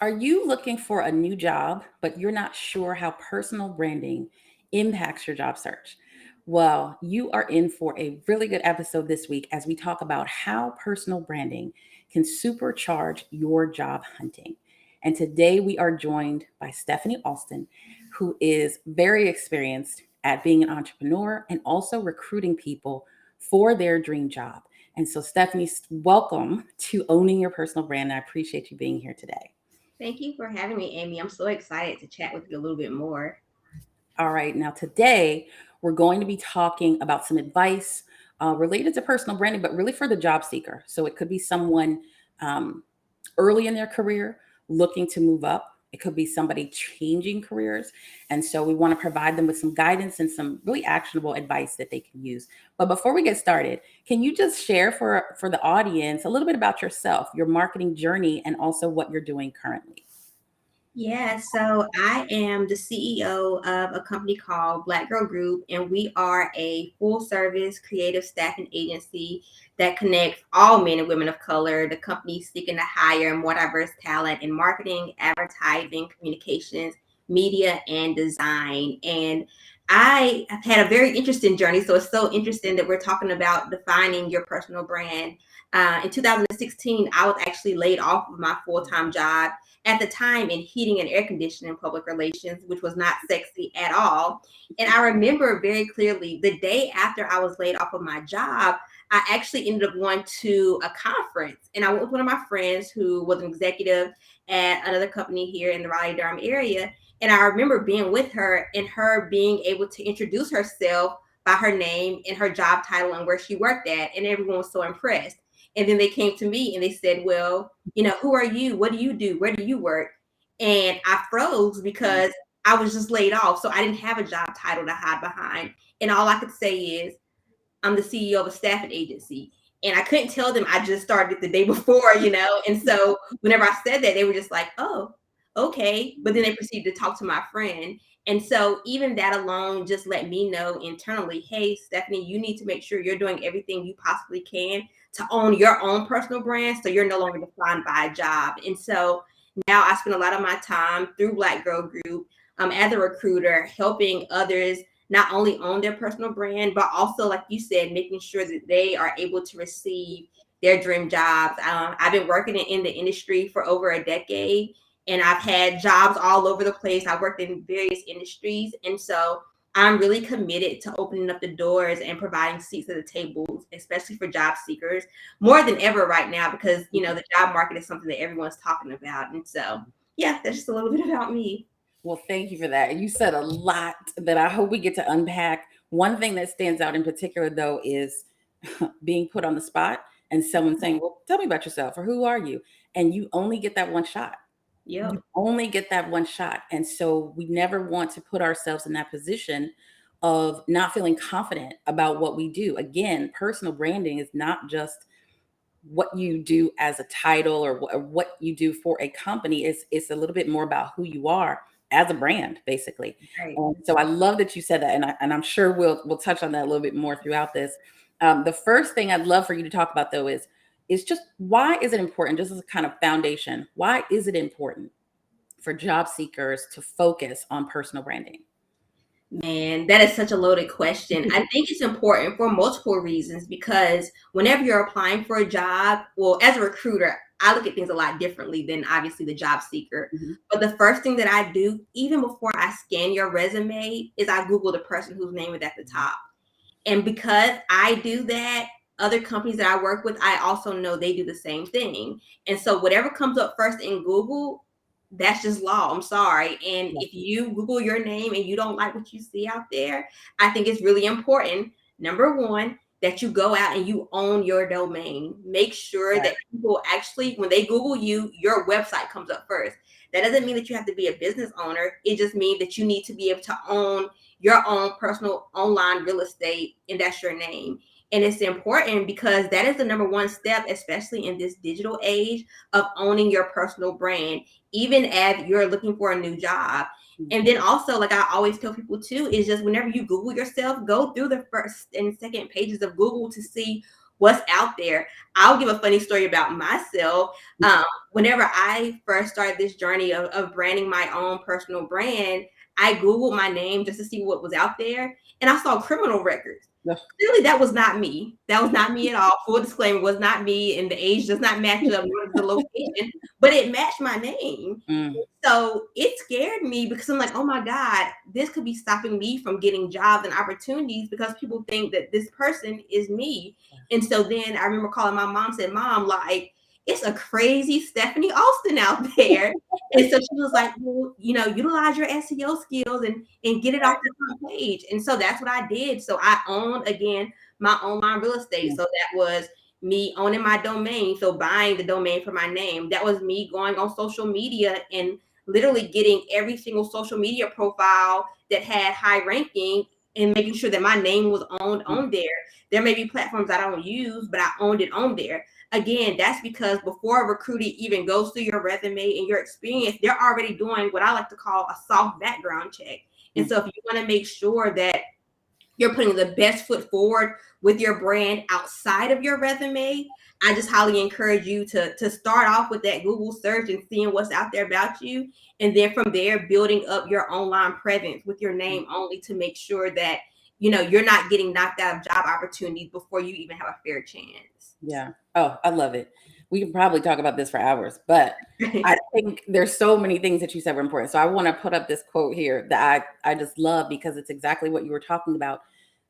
Are you looking for a new job, but you're not sure how personal branding impacts your job search? Well, you are in for a really good episode this week as we talk about how personal branding can supercharge your job hunting. And today we are joined by Stephanie Alston, who is very experienced at being an entrepreneur and also recruiting people for their dream job. And so, Stephanie, welcome to Owning Your Personal Brand. I appreciate you being here today. Thank you for having me, Amy. I'm so excited to chat with you a little bit more. All right, now today we're going to be talking about some advice related to personal branding, but really for the job seeker. So it could be someone um, early in their career looking to move up. It could be somebody changing careers. And so we want to provide them with some guidance and some really actionable advice that they can use. But before we get started, can you just share for the audience a little bit about yourself, your marketing journey, and also what you're doing currently? Yeah, so I am the CEO of a company called Black Girl Group, and we are a full service creative staffing agency that connects all men and women of color, the company seeking to hire more diverse talent in marketing, advertising, communications, media, and design. And I have had a very interesting journey. So it's so interesting that we're talking about defining your personal brand. In 2016, I was actually laid off of my full time job at the time in heating and air conditioning public relations, which was not sexy at all. And I remember very clearly the day after I was laid off of my job, I actually ended up going to a conference. And I went with one of my friends who was an executive at another company here in the Raleigh Durham area. And I remember being with her and her being able to introduce herself by her name and her job title and where she worked at. And everyone was so impressed. And then they came to me and they said, well, who are you? What do you do? Where do you work? And I froze because I was just laid off. So I didn't have a job title to hide behind. And all I could say is, I'm the CEO of a staffing agency. And I couldn't tell them I just started the day before. And so whenever I said that, they were just like, oh, okay. But then they proceeded to talk to my friend. And so even that alone just let me know internally, hey, Stephanie, you need to make sure you're doing everything you possibly can to own your own personal brand so you're no longer defined by a job. And so now I spend a lot of my time through Black Girl Group as a recruiter, helping others not only own their personal brand, but also, like you said, making sure that they are able to receive their dream jobs. I've been working in the industry for over a decade, and I've had jobs all over the place. I worked in various industries. And so I'm really committed to opening up the doors and providing seats at the tables, especially for job seekers, more than ever right now, because, the job market is something that everyone's talking about. And so, yeah, that's just a little bit about me. Well, thank you for that. You said a lot that I hope we get to unpack. One thing that stands out in particular, though, is being put on the spot and someone saying, well, tell me about yourself or who are you? And you only get that one shot. Yep. You only get that one shot. And so we never want to put ourselves in that position of not feeling confident about what we do. Again, personal branding is not just what you do as a title or what you do for a company. It's a little bit more about who you are as a brand, basically. Right. And so I love that you said that, and I'm sure we'll touch on that a little bit more throughout this. The first thing I'd love for you to talk about, though, is just why is it important, just as a kind of foundation, why is it important for job seekers to focus on personal branding? Man, that is such a loaded question. I think it's important for multiple reasons because whenever you're applying for a job, well, as a recruiter, I look at things a lot differently than obviously the job seeker. Mhm. But the first thing that I do, even before I scan your resume, is I Google the person whose name is at the top. And because I do that, other companies that I work with, I also know they do the same thing. And so whatever comes up first in Google, that's just law. I'm sorry. And Yeah. if you Google your name and you don't like what you see out there, I think it's really important. Number one, that you go out and you own your domain. Make sure Right. that people actually, when they Google you, your website comes up first. That doesn't mean that you have to be a business owner. It just means that you need to be able to own your own personal online real estate, and that's your name. And it's important because that is the number one step, especially in this digital age, of owning your personal brand, even as you're looking for a new job. And then also, like I always tell people too, is just whenever you Google yourself, go through the first and second pages of Google to see what's out there. I'll give a funny story about myself. Whenever I first started this journey of branding my own personal brand, I Googled my name just to see what was out there, and I saw criminal records. Ugh. Clearly, that was not me. That was not me at all. Full disclaimer, was not me, and the age does not match up, nor does the location, but it matched my name. Mm. So it scared me because I'm like, oh my God, this could be stopping me from getting jobs and opportunities because people think that this person is me. And so then I remember calling my mom, said, Mom, like, it's a crazy Stephanie Alston out there. And so she was like, well, utilize your SEO skills and get it off the front page. And so that's what I did. So I owned, again, my online real estate. So that was me owning my domain. So buying the domain for my name. That was me going on social media and literally getting every single social media profile that had high ranking and making sure that my name was owned on there. There may be platforms I don't use, but I owned it on there. Again, that's because before a recruiter even goes through your resume and your experience, they're already doing what I like to call a soft background check. And so if you want to make sure that you're putting the best foot forward with your brand outside of your resume, I just highly encourage you to start off with that Google search and seeing what's out there about you. And then from there, building up your online presence with your name only to make sure that, you're not getting knocked out of job opportunities before you even have a fair chance. Yeah. Oh, I love it. We can probably talk about this for hours, but I think there's so many things that you said were important. So I want to put up this quote here that I just love because it's exactly what you were talking about.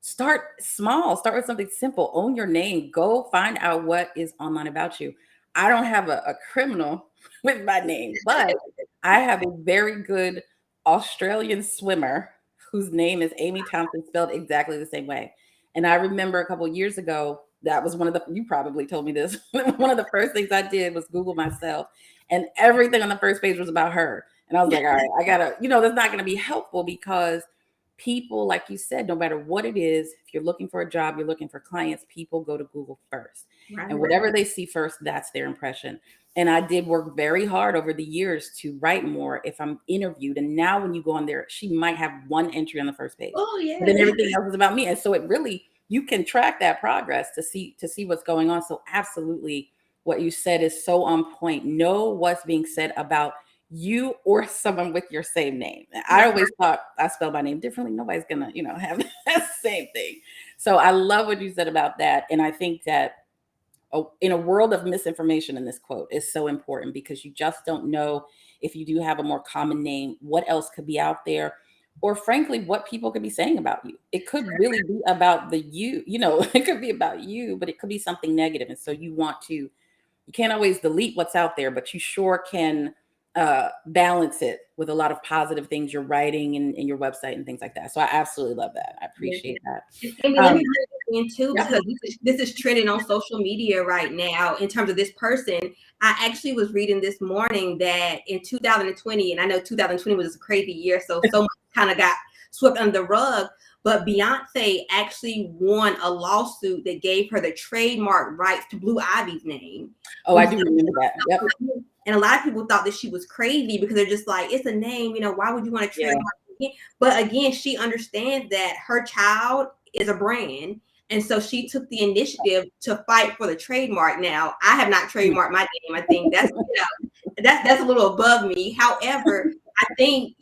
Start small, start with something simple, own your name, go find out what is online about you. I don't have a criminal with my name, but I have a very good Australian swimmer whose name is Amie Thompson, spelled exactly the same way. And I remember a couple of years ago, that was one of the, you probably told me this, one of the first things I did was Google myself, and everything on the first page was about her. And I was like, all right, I gotta, that's not gonna be helpful because people, like you said, no matter what it is, if you're looking for a job, you're looking for clients, people go to Google first. Right. And whatever they see first, that's their impression. And I did work very hard over the years to write more if I'm interviewed. And now when you go on there, she might have one entry on the first page. Oh, yeah. But then everything else is about me. And so it really, you can track that progress to see what's going on. So absolutely what you said is so on point. Know what's being said about you or someone with your same name. I always thought I spelled my name differently. Nobody's gonna, have the same thing. So I love what you said about that. And I think that in a world of misinformation, in this quote is so important because you just don't know if you do have a more common name, what else could be out there, or frankly, what people could be saying about you. It could really be about it could be about you, but it could be something negative. And so you can't always delete what's out there, but you sure can balance it with a lot of positive things you're writing and your website and things like that. So I absolutely love that. I appreciate that. Amy, let me bring in too, because this is trending on social media right now in terms of this person. I actually was reading this morning that in 2020, and I know 2020 was a crazy year, so much kind of got swept under the rug, but Beyonce actually won a lawsuit that gave her the trademark rights to Blue Ivy's name. Oh, I do remember that. Yep. And a lot of people thought that she was crazy because they're just like, it's a name, why would you want to trademark it? But again, she understands that her child is a brand. And so she took the initiative to fight for the trademark. Now, I have not trademarked my name. I think that's, that's a little above me. However, I think,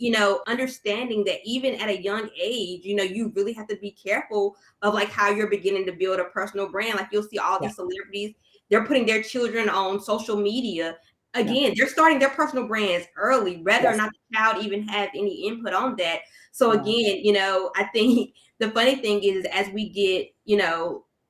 understanding that even at a young age, you really have to be careful of like how you're beginning to build a personal brand. Like you'll see all these celebrities, they're putting their children on social media. Again, they're starting their personal brands early, whether or not the child even has any input on that. So again, I think the funny thing is as we get,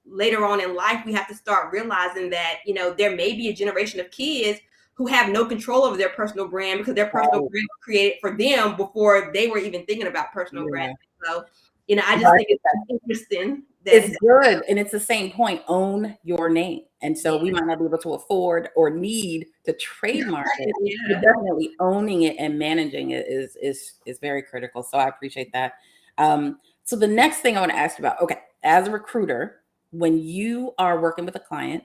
later on in life, we have to start realizing that, there may be a generation of kids who have no control over their personal brand because their personal brand was created for them before they were even thinking about personal brand. So, I just think it's interesting. It's good. And it's the same point. Own your name. And so we might not be able to afford or need to trademark it. But definitely owning it and managing it is very critical. So I appreciate that. So the next thing I want to ask you about, okay, as a recruiter, when you are working with a client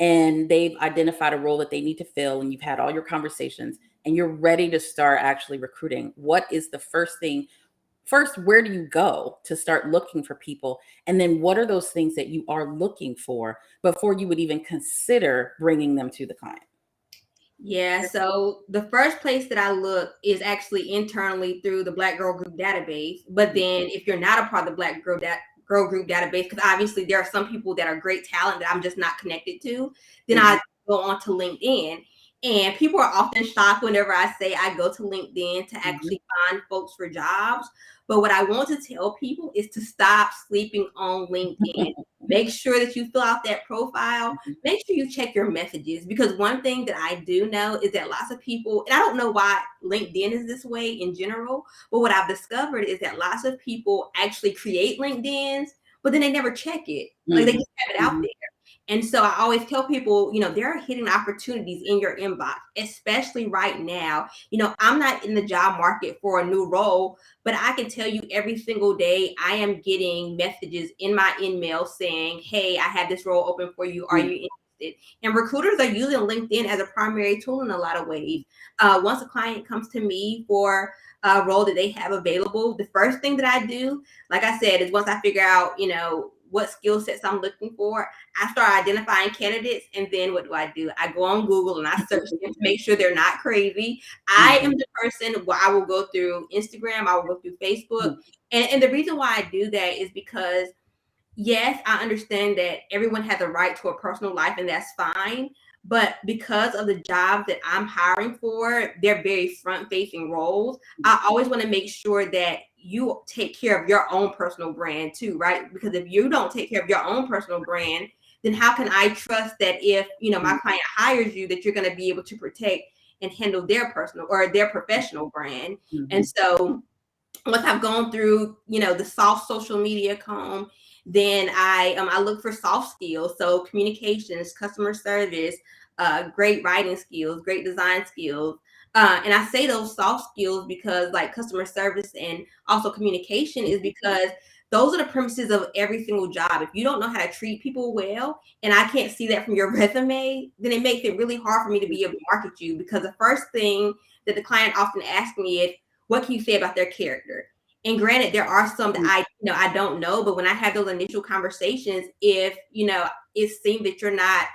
and they've identified a role that they need to fill and you've had all your conversations and you're ready to start actually recruiting, what is the first thing first, where do you go to start looking for people? And then what are those things that you are looking for before you would even consider bringing them to the client? Yeah, so the first place that I look is actually internally through the Black Girl Group database. But then if you're not a part of the Girl Group database, because obviously there are some people that are great talent that I'm just not connected to, then Mhm. I go on to LinkedIn. And people are often shocked whenever I say I go to LinkedIn to Mhm. actually find folks for jobs. But what I want to tell people is to stop sleeping on LinkedIn. Make sure that you fill out that profile. Make sure you check your messages, because one thing that I do know is that lots of people, and I don't know why LinkedIn is this way in general, but what I've discovered is that lots of people actually create LinkedIn's, but then they never check it. Like they Mhm. just have it out Mhm. there. And so I always tell people, there are hidden opportunities in your inbox, especially right now. I'm not in the job market for a new role, but I can tell you every single day I am getting messages in my email saying, hey, I have this role open for you. Are Mhm. you interested? And recruiters are using LinkedIn as a primary tool in a lot of ways. Once a client comes to me for a role that they have available, the first thing that I do, like I said, is once I figure out, what skill sets I'm looking for, I start identifying candidates. And then what do? I go on Google and I search them to make sure they're not crazy. I am Mhm. the person where I will go through Instagram, I will go through Facebook. Mhm. And the reason why I do that is because, yes, I understand that everyone has a right to a personal life, and that's fine. But because of the job that I'm hiring for, they're very front facing roles. I always want to make sure that you take care of your own personal brand too, right? Because if you don't take care of your own personal brand, then how can I trust that if, my client hires you, that you're going to be able to protect and handle their personal or their professional brand? And Mhm. so once I've gone through, the soft social media comb, then I look for soft skills, so communications, customer service, great writing skills, great design skills. And I say those soft skills because, like customer service and also communication, is because those are the premises of every single job. If you don't know how to treat people well, and I can't see that from your resume, then it makes it really hard for me to be able to market you, because the first thing that the client often asks me is, what can you say about their character? And granted, there are some that I don't know, but when I have those initial conversations, if, it seems that you're not,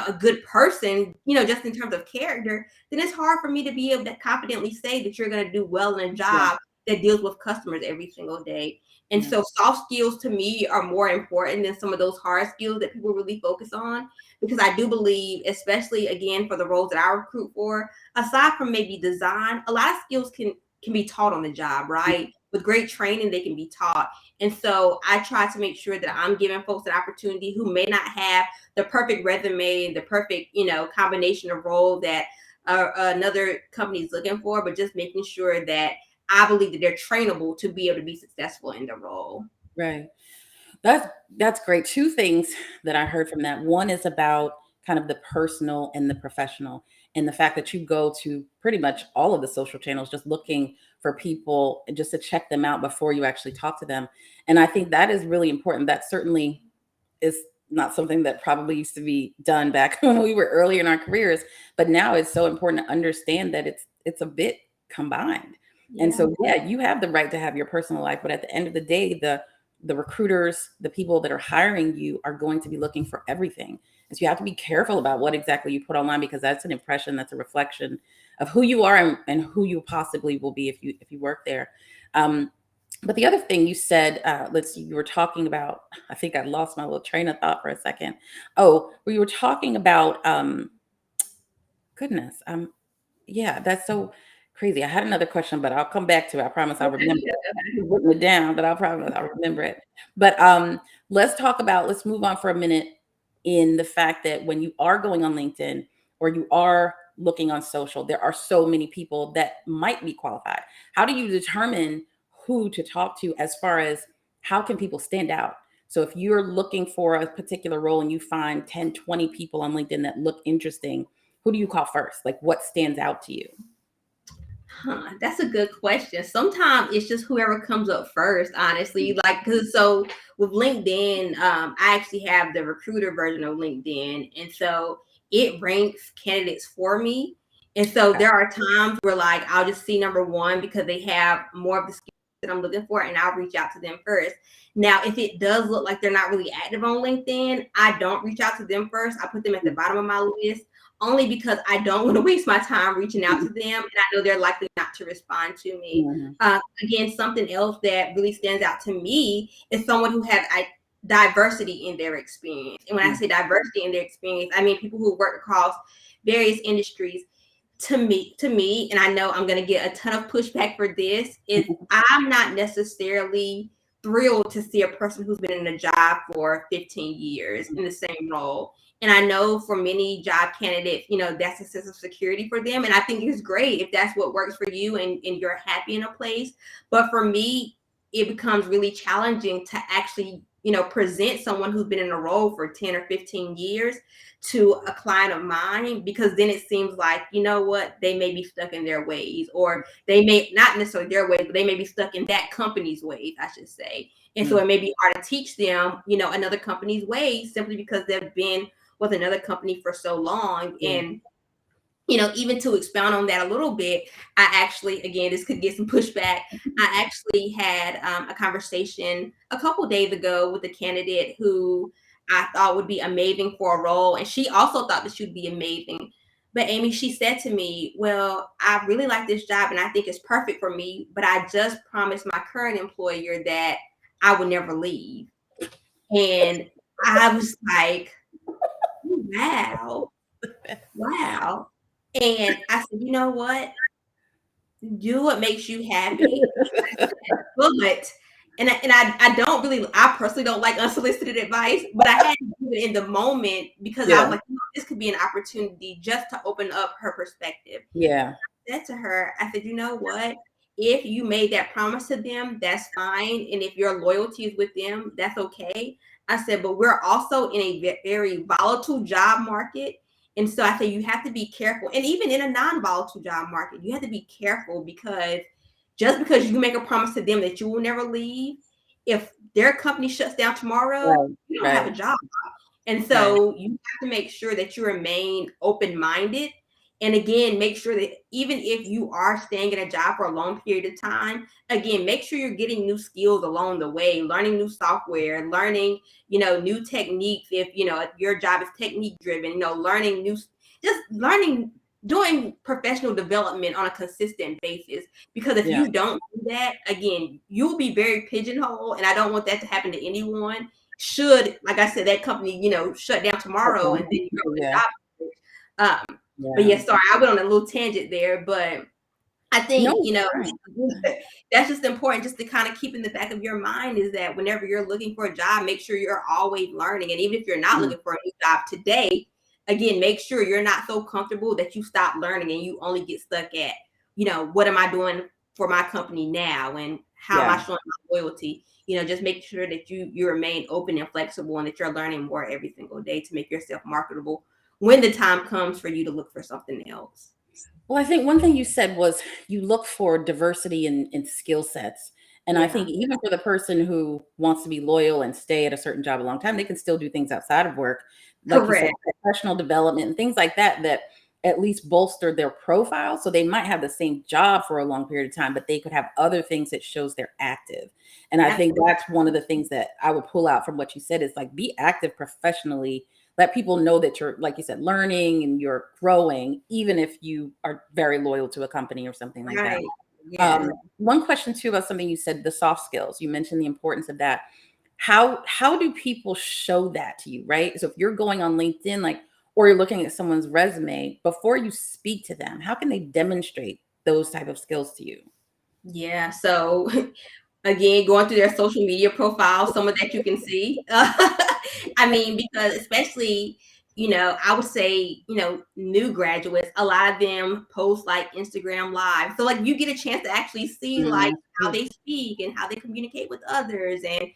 a good person, just in terms of character, then it's hard for me to be able to confidently say that you're going to do well in a Yeah. job that deals with customers every single day. And Yeah. so soft skills to me are more important than some of those hard skills that people really focus on, because I do believe, especially again for the roles that I recruit for, aside from maybe design, a lot of skills can be taught on the job, right? With great training, they can be taught. And so I try to make sure that I'm giving folks an opportunity who may not have the perfect resume, the perfect, combination of role that another company is looking for, but just making sure that I believe that they're trainable to be able to be successful in the role. Right. That's that's great. Two things that I heard from that. One is about kind of the personal and the professional, and the fact that you go to pretty much all of the social channels just looking for people and just to check them out before you actually talk to them. And I think that is really important. That certainly is not something that probably used to be done back when we were early in our careers, but now it's so important to understand that it's a bit combined. And Yeah. so yeah, you have the right to have your personal life, but at the end of the day, the recruiters, the people that are hiring you are going to be looking for everything. And so you have to be careful about what exactly you put online, because that's an impression, that's a reflection of who you are, and who you possibly will be if you work there. Um, but the other thing you said, let's see, you were talking about, I think I lost my little train of thought for a second. Oh, we were talking about, goodness, yeah, that's so crazy. I had another question, but I'll come back to it. I promise I'll remember it. I've written it down, but I'll promise I'll remember it. But let's move on for a minute in the fact that when you are going on LinkedIn or you are looking on social, there are so many people that might be qualified. How do you determine who to talk to as far as how can people stand out? So if you're looking for a particular role and you find 10, 20 people on LinkedIn that look interesting, who do you call first? Like what stands out to you? Huh, that's a good question. Sometimes it's just whoever comes up first, honestly. Like, cause so with LinkedIn, I actually have the recruiter version of LinkedIn, and so it ranks candidates for me. And so Okay. there are times where, like, I'll just see number one because they have more of the skills that I'm looking for, and I'll reach out to them first. Now, if it does look like they're not really active on LinkedIn, I don't reach out to them first. I put them at the bottom of my list only because I don't want to waste my time reaching out to them, and I know they're likely not to respond to me. Again, something else that really stands out to me is someone who has diversity in their experience. And when I say diversity in their experience, I mean people who work across various industries. To me, and I know I'm going to get a ton of pushback for this, is I'm not necessarily thrilled to see a person who's been in a job for 15 years in the same role. And I know for many job candidates, that's a sense of security for them. And I think it's great if that's what works for you and you're happy in a place. But for me, it becomes really challenging to actually, present someone who's been in a role for 10 or 15 years to a client of mine, because then it seems like, what, they may be stuck in their ways, or they may not necessarily their ways, but they may be stuck in that company's ways, I should say. And so it may be hard to teach them, another company's ways simply because they've been with another company for so long. And even to expound on that a little bit, I actually, again, this could get some pushback. I actually had a conversation a couple days ago with a candidate who I thought would be amazing for a role. And she also thought that she would be amazing. But Amie, she said to me, well, I really like this job and I think it's perfect for me, but I just promised my current employer that I would never leave. And I was like, wow. And I said, you know what? Do what makes you happy. But I don't really, I personally don't like unsolicited advice, but I had to do it in the moment because I was like, this could be an opportunity just to open up her perspective. Yeah. I said to her, I said, you know what? If you made that promise to them, that's fine. And if your loyalty is with them, that's okay. I said, but we're also in a very volatile job market. And so I said, you have to be careful. And even in a non-volatile job market, you have to be careful because just because you make a promise to them that you will never leave, if their company shuts down tomorrow, you don't have a job. And so you have to make sure that you remain open-minded. And again, make sure that even if you are staying in a job for a long period of time, again, make sure you're getting new skills along the way, learning new software, learning, new techniques. If your job is technique driven, learning, doing professional development on a consistent basis. Because if you don't do that, again, you'll be very pigeonholed. And I don't want that to happen to anyone. Should, like I said, that company, shut down tomorrow and then you're on the job. But sorry, I went on a little tangent there, but I think, that's just important just to kind of keep in the back of your mind, is that whenever you're looking for a job, make sure you're always learning. And even if you're not looking for a new job today, again, make sure you're not so comfortable that you stop learning and you only get stuck at, what am I doing for my company now? And how am I showing my loyalty? Just make sure that you remain open and flexible and that you're learning more every single day to make yourself marketable when the time comes for you to look for something else. Well, I think one thing you said was you look for diversity in skill sets. And I think even for the person who wants to be loyal and stay at a certain job a long time, they can still do things outside of work, like you said, professional development and things like that, that at least bolster their profile. So they might have the same job for a long period of time, but they could have other things that shows they're active. And I think that's one of the things that I would pull out from what you said is like, be active professionally. Let people know that you're, like you said, learning and you're growing, even if you are very loyal to a company or something like that. One question too about something you said, the soft skills. You mentioned the importance of that. How do people show that to you, right? So if you're going on LinkedIn, or you're looking at someone's resume, before you speak to them, how can they demonstrate those type of skills to you? Yeah. So again, going through their social media profile, some of that you can see. I mean, because especially, I would say, new graduates, a lot of them post like Instagram Live. So like you get a chance to actually see like how they speak and how they communicate with others. And,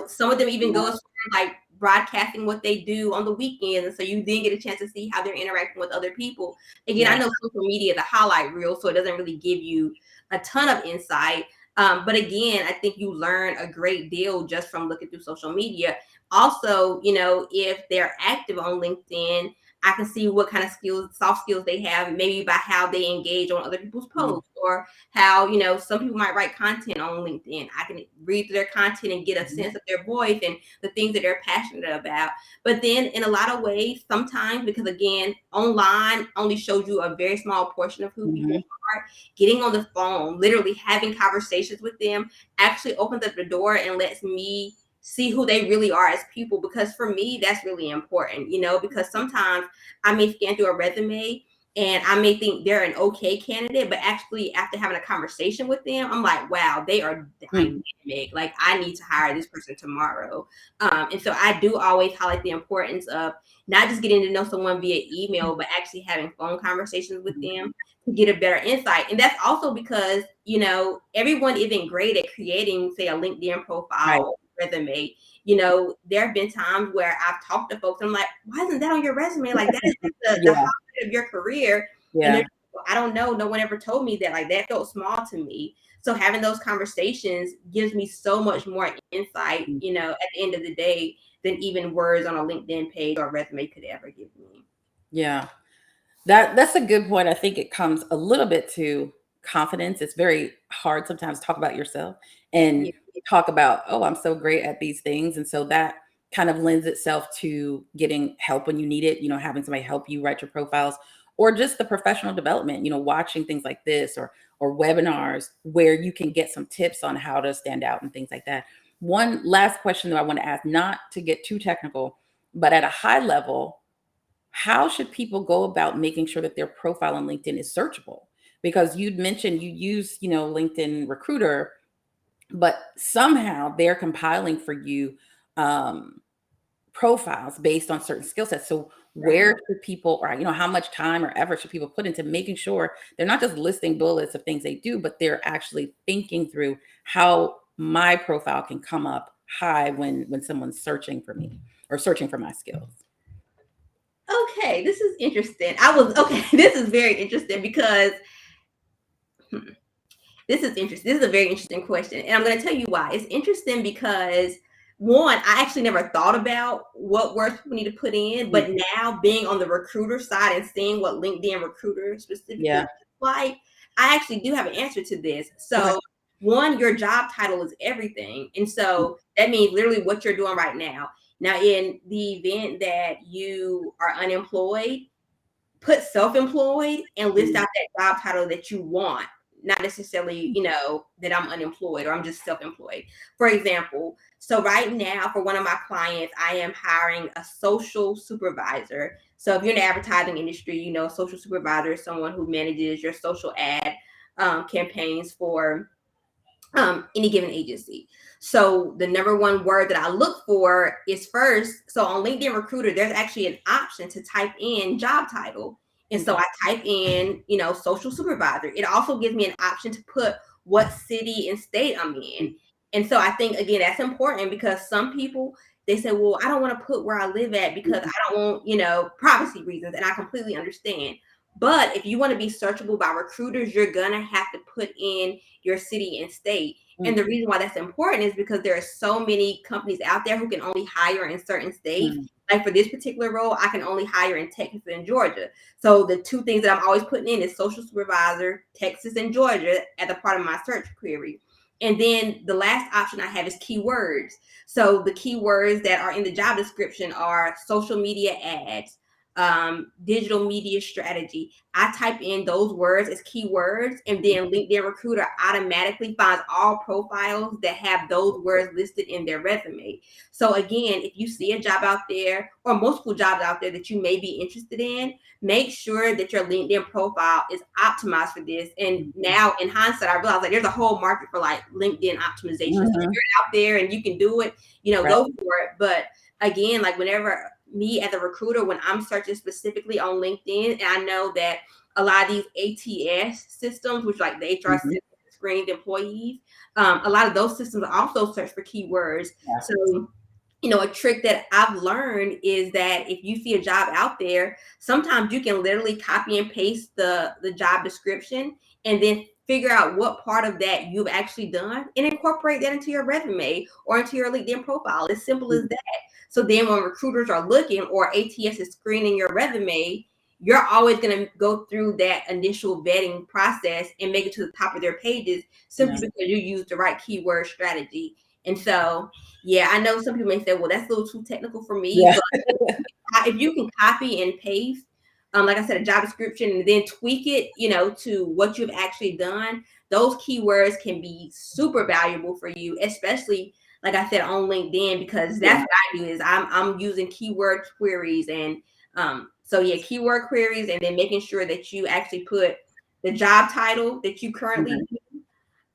some of them even go as far as like broadcasting what they do on the weekends. And so you then get a chance to see how they're interacting with other people. Again, I know social media is a highlight reel, so it doesn't really give you a ton of insight. But again, I think you learn a great deal just from looking through social media. Also, if they're active on LinkedIn, I can see what kind of skills, soft skills they have, maybe by how they engage on other people's Mhm. posts, or how, you know, some people might write content on LinkedIn. I can read through their content and get a Mhm. sense of their voice and the things that they're passionate about. But then in a lot of ways, sometimes, because again, online only shows you a very small portion of who people Mhm. are, getting on the phone, literally having conversations with them, actually opens up the door and lets me see who they really are as people. Because for me, that's really important, you know, because sometimes I may scan through a resume and I may think they're an okay candidate, but actually after having a conversation with them, I'm like, wow, they are Mhm. dynamic. Like, I need to hire this person tomorrow. And so I do always highlight the importance of not just getting to know someone via email, but actually having phone conversations with Mhm. them to get a better insight. And that's also because, you know, everyone isn't great at creating, say, a LinkedIn Right. profile resume. You know, there have been times where I've talked to folks, I'm like, why isn't that on your resume? Like, that is the Yeah. highlight of your career. And Yeah. I don't know, no one ever told me that. Like, that felt small to me. So having those conversations gives me so much more insight, Mhm. you know, at the end of the day, than even words on a LinkedIn page or resume could ever give me. Yeah. That's a good point. I think it comes a little bit to confidence. It's very hard sometimes to talk about yourself and Yeah. talk about, "Oh, I'm so great at these things." And so that kind of lends itself to getting help when you need it, having somebody help you write your profiles or just the professional development, watching things like this or webinars where you can get some tips on how to stand out and things like that. One last question that I want to ask, not to get too technical, but at a high level, how should people go about making sure that their profile on LinkedIn is searchable? Because you'd mentioned you use, LinkedIn Recruiter, but somehow they're compiling for you um, profiles based on certain skill sets. So Right. where should people, or how much time or effort should people put into making sure they're not just listing bullets of things they do, but they're actually thinking through how my profile can come up high when someone's searching for me or searching for my skills. Okay, this is interesting. I was okay. This is very interesting because hmm, this is interesting. This is a very interesting question. And I'm going to tell you why. It's interesting because, one, I actually never thought about what words people need to put in, Mhm. but now being on the recruiter side and seeing what LinkedIn recruiter specifically Yeah. looks like, I actually do have an answer to this. Okay. So, one, your job title is everything. And so that means literally what you're doing right now. Now, in the event that you are unemployed, put self-employed and list Mhm. out that job title that you want, not necessarily, you know, that I'm unemployed or I'm just self-employed. For example, so right now for one of my clients, I am hiring a social supervisor. So if you're in the advertising industry, you know, social supervisor is someone who manages your social ad campaigns for any given agency. So the number one word that I look for is first. So on LinkedIn Recruiter, there's actually an option to type in job title. And so Okay. I type in, you know, social supervisor. It also gives me an option to put what city and state I'm Mm. in. And so I think, again, that's important because some people, they say, well, I don't want to put where I live at because Mhm. I don't want, you know, privacy reasons. And I completely understand. But if you want to be searchable by recruiters, you're going to have to put in your city and state. And Mm. the reason why that's important is because there are so many companies out there who can only hire in certain states. Mm. Like for this particular role, I can only hire in Texas and Georgia. So the two things that I'm always putting in is social supervisor, Texas and Georgia at the part of my search query. And then the last option I have is keywords. So the keywords that are in the job description are social media ads, digital media strategy. I type in those words as keywords, and then LinkedIn Recruiter automatically finds all profiles that have those words listed in their resume. So again, if you see a job out there or multiple jobs out there that you may be interested in, make sure that your LinkedIn profile is optimized for this. And Mhm. now in hindsight, I realize like there's a whole market for like LinkedIn optimization. So if Mhm. you're out there and you can do it, you know, Right. go for it. But again, like whenever me as a recruiter, when I'm searching specifically on LinkedIn, and I know that a lot of these ATS systems, which like the HR Mhm. system screened employees, a lot of those systems also search for keywords. Yeah. So, you know, a trick that I've learned is that if you see a job out there, sometimes you can literally copy and paste the job description and then figure out what part of that you've actually done and incorporate that into your resume or into your LinkedIn profile. As simple as that. So then when recruiters are looking or ATS is screening your resume, you're always going to go through that initial vetting process and make it to the top of their pages simply Yeah. because you used the right keyword strategy. And so, yeah, I know some people may say, well, that's a little too technical for me, Yeah. but if you can copy and paste, like I said, a job description and then tweak it, to what you've actually done, those keywords can be super valuable for you, especially like I said on LinkedIn, because that's Yeah. what I do is I'm using keyword queries and so yeah, keyword queries and then making sure that you actually put the job title that you currently Mhm.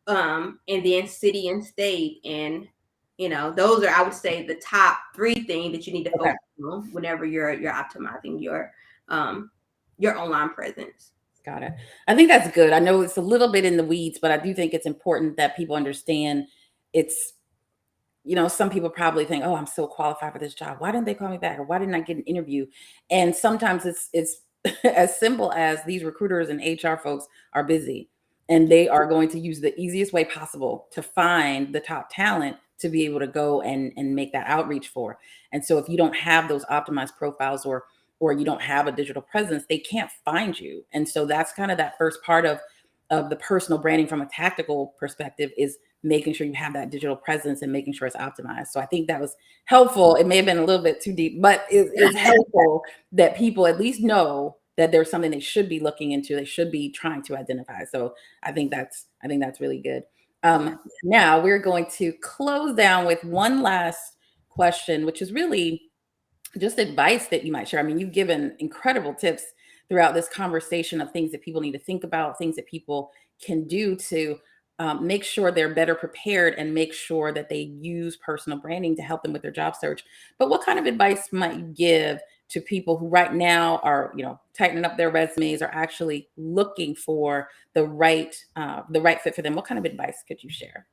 do, and then city and state. And those are, I would say, the top three things that you need to Okay. focus on whenever you're optimizing your online presence. Got it. I think that's good. I know it's a little bit in the weeds, but I do think it's important that people understand it's, some people probably think, "Oh, I'm so qualified for this job. Why didn't they call me back? Or why didn't I get an interview?" And sometimes it's as simple as these recruiters and HR folks are busy and they are going to use the easiest way possible to find the top talent to be able to go and make that outreach for. And so if you don't have those optimized profiles or you don't have a digital presence, they can't find you. And so that's kind of that first part of the personal branding from a tactical perspective is making sure you have that digital presence and making sure it's optimized. So I think that was helpful. It may have been a little bit too deep, but it's helpful that people at least know that there's something they should be looking into. They should be trying to identify. So I think that's really good. Yeah. Now we're going to close down with one last question, which is really just advice that you might share. I mean, you've given incredible tips throughout this conversation of things that people need to think about, things that people can do to make sure they're better prepared and make sure that they use personal branding to help them with their job search. But what kind of advice might you give to people who right now are, tightening up their resumes, or actually looking for the right fit for them? What kind of advice could you share?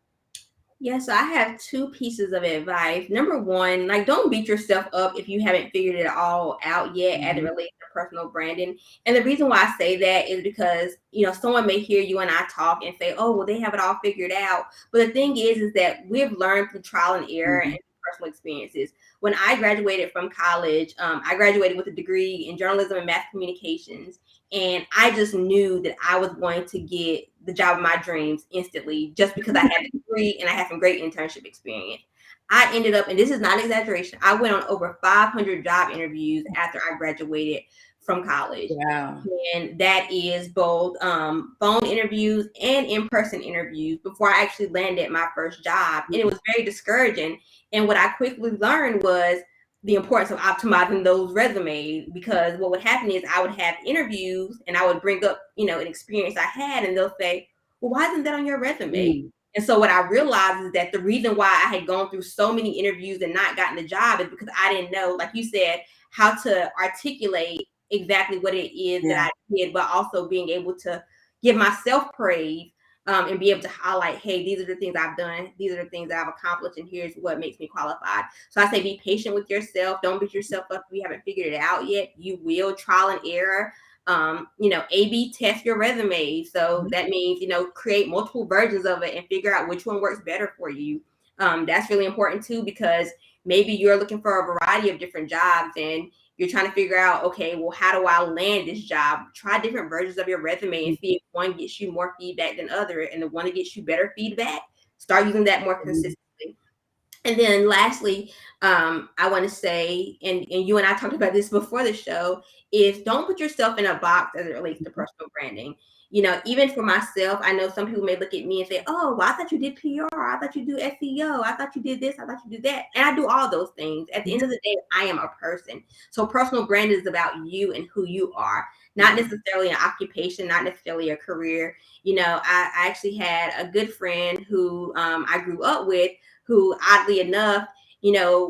Yeah, so I have two pieces of advice. Number one, like, don't beat yourself up if you haven't figured it all out yet as it Mhm. relates to personal branding. And the reason why I say that is because, someone may hear you and I talk and say, oh, well, they have it all figured out. But the thing is that we've learned through trial and error and Mhm. personal experiences. When I graduated from college, I graduated with a degree in journalism and mass communications. And I just knew that I was going to get the job of my dreams instantly just because I had the degree and I had some great internship experience. I ended up, and this is not exaggeration, I went on over 500 job interviews after I graduated from college. Wow. And that is both phone interviews and in-person interviews before I actually landed my first job. And it was very discouraging. And what I quickly learned was the importance of optimizing those resumes, because what would happen is I would have interviews and I would bring up, an experience I had, and they'll say, well, why isn't that on your resume? Mm. And so what I realized is that the reason why I had gone through so many interviews and not gotten the job is because I didn't know, like you said, how to articulate exactly what it is that Yeah. I did, but also being able to give myself praise, and be able to highlight, hey, these are the things I've done, these are the things that I've accomplished, and here's what makes me qualified. So I say be patient with yourself. Don't beat yourself up if you haven't figured it out yet. You will. Trial and error. A/B test your resume. So Mhm. that means, create multiple versions of it and figure out which one works better for you. That's really important too, because maybe you're looking for a variety of different jobs and you're trying to figure out, okay, well, how do I land this job? Try different versions of your resume and see if one gets you more feedback than other, and the one that gets you better feedback, start using that more Mhm. consistently. And then lastly, I want to say, and you and I talked about this before the show, is don't put yourself in a box as it relates to personal branding. Even for myself, I know some people may look at me and say, oh, well, I thought you did PR. I thought you do SEO. I thought you did this. I thought you did that. And I do all those things. At the end of the day, I am a person. So personal brand is about you and who you are, not Mhm. necessarily an occupation, not necessarily a career. I actually had a good friend who I grew up with, who oddly enough,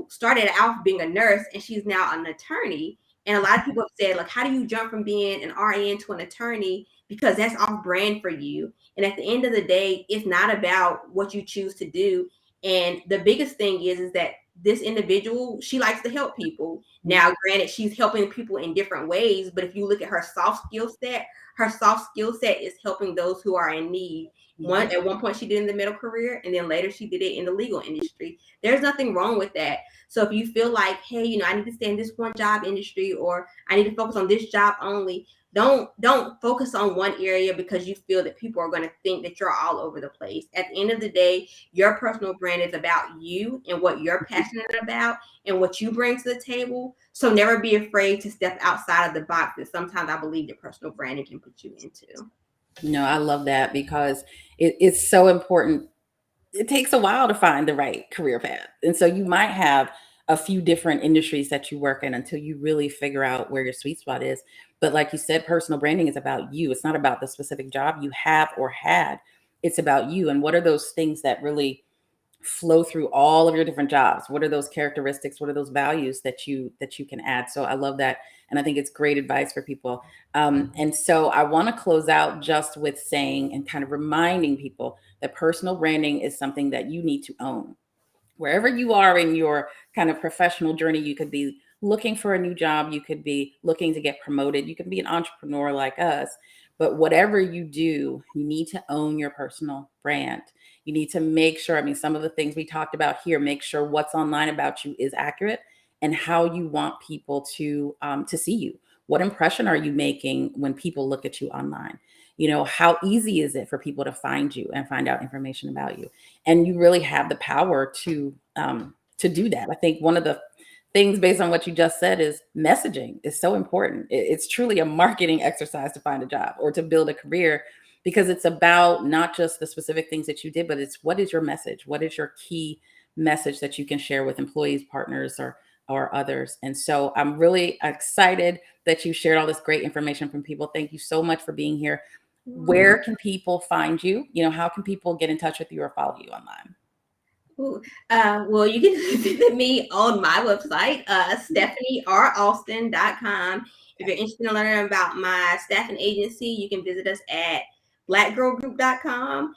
started out being a nurse and she's now an attorney. And a lot of people have said, like, how do you jump from being an RN to an attorney? Because that's off brand for you. And at the end of the day, it's not about what you choose to do. And the biggest thing is that this individual, she likes to help people. Mhm. Now, granted, she's helping people in different ways, but if you look at her soft skill set, her soft skill set is helping those who are in need. Mhm. At one point she did in the medical career, and then later she did it in the legal industry. There's nothing wrong with that. So if you feel like, hey, I need to stay in this one job industry, or I need to focus on this job only, don't focus on one area because you feel that people are going to think that you're all over the place. At the end of the day, your personal brand is about you and what you're passionate about and what you bring to the table. So never be afraid to step outside of the box that sometimes I believe that personal branding can put you into. No, I love that because it's so important. It takes a while to find the right career path. And so you might have a few different industries that you work in until you really figure out where your sweet spot is. But like you said, personal branding is about you. It's not about the specific job you have or had. It's about you and what are those things that really flow through all of your different jobs. What are those characteristics? What are those values that you can add? So I love that, and I think it's great advice for people. And so I want to close out just with saying and kind of reminding people that personal branding is something that you need to own wherever you are in your kind of professional journey. You could be looking for a new job, you could be looking to get promoted, you can be an entrepreneur like us. But whatever you do, you need to own your personal brand. You need to make sure, I mean, some of the things we talked about here, make sure what's online about you is accurate and how you want people to see you. What impression are you making when people look at you online? How easy is it for people to find you and find out information about you? And you really have the power to do that. I think one of the things based on what you just said is messaging is so important. It's truly a marketing exercise to find a job or to build a career because it's about not just the specific things that you did, but it's what is your message? What is your key message that you can share with employees, partners, or others? And so I'm really excited that you shared all this great information from people. Thank you so much for being here. Where can people find you? How can people get in touch with you or follow you online? Ooh, well, you can visit me on my website, stephanieralston.com. If you're interested in learning about my staffing agency, you can visit us at blackgirlgroup.com.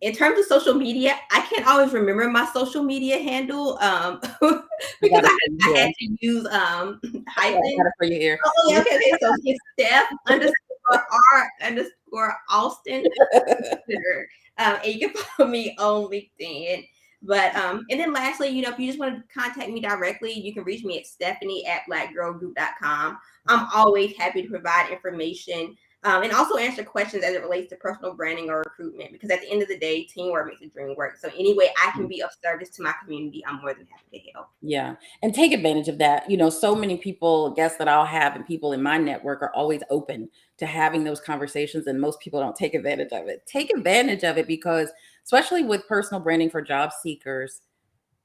In terms of social media, I can't always remember my social media handle I because got it for I you had here. to use Yeah, I got hyphens. it for you here. Oh, yeah, okay, okay. So it's Steph underscore R underscore Alston on Twitter. And you can follow me on LinkedIn. But and then lastly, if you just want to contact me directly, you can reach me at stephanie@blackgirlgroup.com. I'm always happy to provide information and also answer questions as it relates to personal branding or recruitment, because at the end of the day, teamwork makes the dream work. So any way I can be of service to my community, I'm more than happy to help. Yeah. And take advantage of that. So many people, guests that I'll have and people in my network are always open to having those conversations. And most people don't take advantage of it. Take advantage of it because, especially with personal branding for job seekers,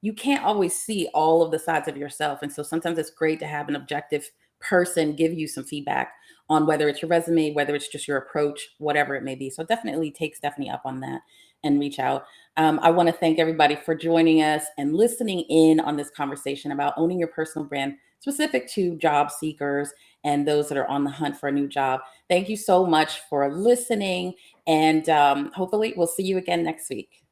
you can't always see all of the sides of yourself. And so sometimes it's great to have an objective person give you some feedback on whether it's your resume, whether it's just your approach, whatever it may be. So definitely take Stephanie up on that and reach out. I want to thank everybody for joining us and listening in on this conversation about owning your personal brand specific to job seekers and those that are on the hunt for a new job. Thank you so much for listening. And hopefully we'll see you again next week.